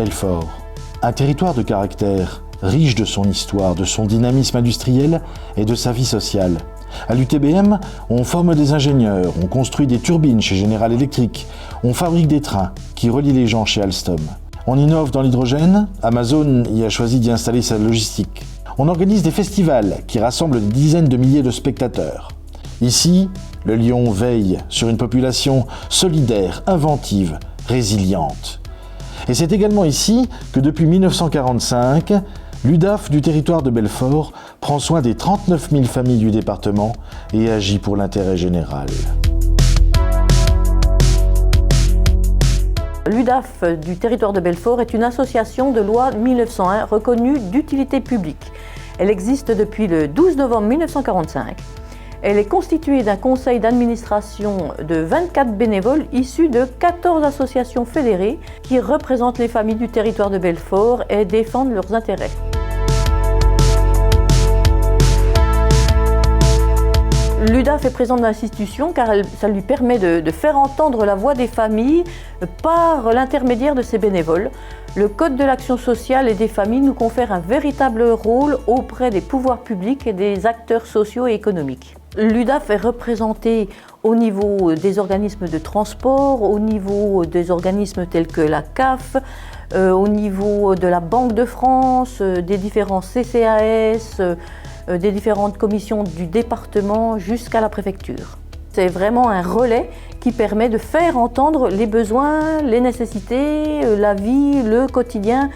Belfort, un territoire de caractère, riche de son histoire, de son dynamisme industriel et de sa vie sociale. À l'UTBM, on forme des ingénieurs, on construit des turbines chez General Electric, on fabrique des trains qui relient les gens chez Alstom. On innove dans l'hydrogène, Amazon y a choisi d'y installer sa logistique. On organise des festivals qui rassemblent des dizaines de milliers de spectateurs. Ici, le Lion veille sur une population solidaire, inventive, résiliente. Et c'est également ici que depuis 1945, l'UDAF du territoire de Belfort prend soin des 39 000 familles du département et agit pour l'intérêt général. L'UDAF du territoire de Belfort est une association de loi 1901 reconnue d'utilité publique. Elle existe depuis le 12 novembre 1945. Elle est constituée d'un conseil d'administration de 24 bénévoles issus de 14 associations fédérées qui représentent les familles du territoire de Belfort et défendent leurs intérêts. L'UDAF est présente dans l'institution car ça lui permet de faire entendre la voix des familles par l'intermédiaire de ses bénévoles. Le Code de l'action sociale et des familles nous confère un véritable rôle auprès des pouvoirs publics et des acteurs sociaux et économiques. L'UDAF est représentée au niveau des organismes de transport, au niveau des organismes tels que la CAF, au niveau de la Banque de France, des différents CCAS, des différentes commissions du département jusqu'à la préfecture. C'est vraiment un relais qui permet de faire entendre les besoins, les nécessités, la vie, le quotidien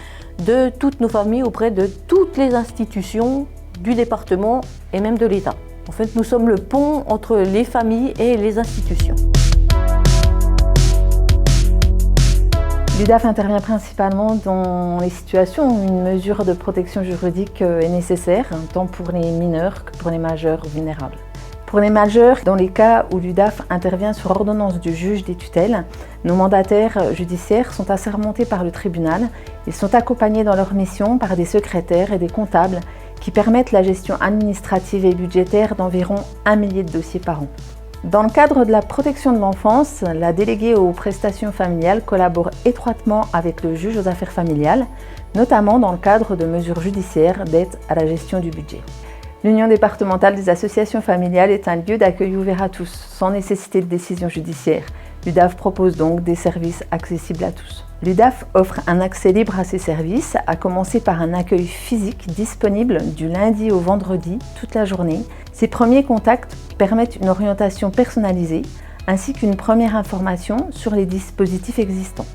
de toutes nos familles auprès de toutes les institutions du département et même de l'État. En fait, nous sommes le pont entre les familles et les institutions. L'UDAF intervient principalement dans les situations où une mesure de protection juridique est nécessaire, tant pour les mineurs que pour les majeurs vulnérables. Pour les majeurs, dans les cas où l'UDAF intervient sur ordonnance du juge des tutelles, nos mandataires judiciaires sont assermentés par le tribunal. Ils sont accompagnés dans leur mission par des secrétaires et des comptables qui permettent la gestion administrative et budgétaire d'environ 1 millier de dossiers par an. Dans le cadre de la protection de l'enfance, la déléguée aux prestations familiales collabore étroitement avec le juge aux affaires familiales, notamment dans le cadre de mesures judiciaires d'aide à la gestion du budget. L'Union départementale des associations familiales est un lieu d'accueil ouvert à tous, sans nécessité de décision judiciaire. L'UDAF propose donc des services accessibles à tous. L'UDAF offre un accès libre à ses services, à commencer par un accueil physique disponible du lundi au vendredi, toute la journée. Ces premiers contacts permettent une orientation personnalisée, ainsi qu'une première information sur les dispositifs existants.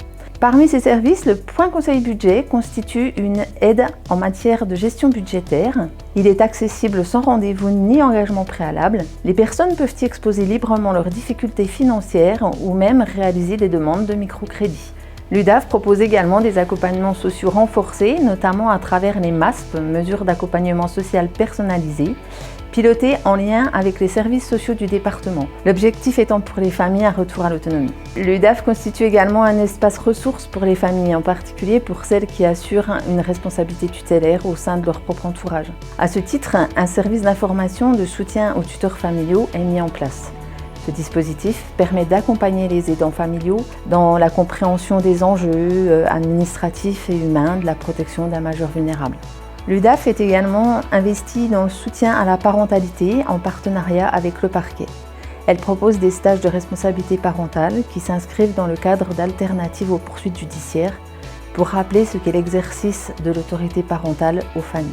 Parmi ces services, le point conseil budget constitue une aide en matière de gestion budgétaire. Il est accessible sans rendez-vous ni engagement préalable. Les personnes peuvent y exposer librement leurs difficultés financières ou même réaliser des demandes de microcrédit. L'UDAF propose également des accompagnements sociaux renforcés, notamment à travers les MASP, mesures d'accompagnement social personnalisées, pilotées en lien avec les services sociaux du département. L'objectif étant pour les familles un retour à l'autonomie. L'UDAF constitue également un espace ressources pour les familles, en particulier pour celles qui assurent une responsabilité tutélaire au sein de leur propre entourage. À ce titre, un service d'information de soutien aux tuteurs familiaux est mis en place. Ce dispositif permet d'accompagner les aidants familiaux dans la compréhension des enjeux administratifs et humains de la protection d'un majeur vulnérable. L'UDAF est également investie dans le soutien à la parentalité en partenariat avec le parquet. Elle propose des stages de responsabilité parentale qui s'inscrivent dans le cadre d'alternatives aux poursuites judiciaires pour rappeler ce qu'est l'exercice de l'autorité parentale aux familles.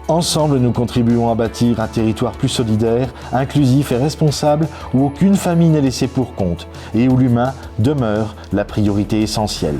Ensemble, nous contribuons à bâtir un territoire plus solidaire, inclusif et responsable où aucune famille n'est laissée pour compte et où l'humain demeure la priorité essentielle.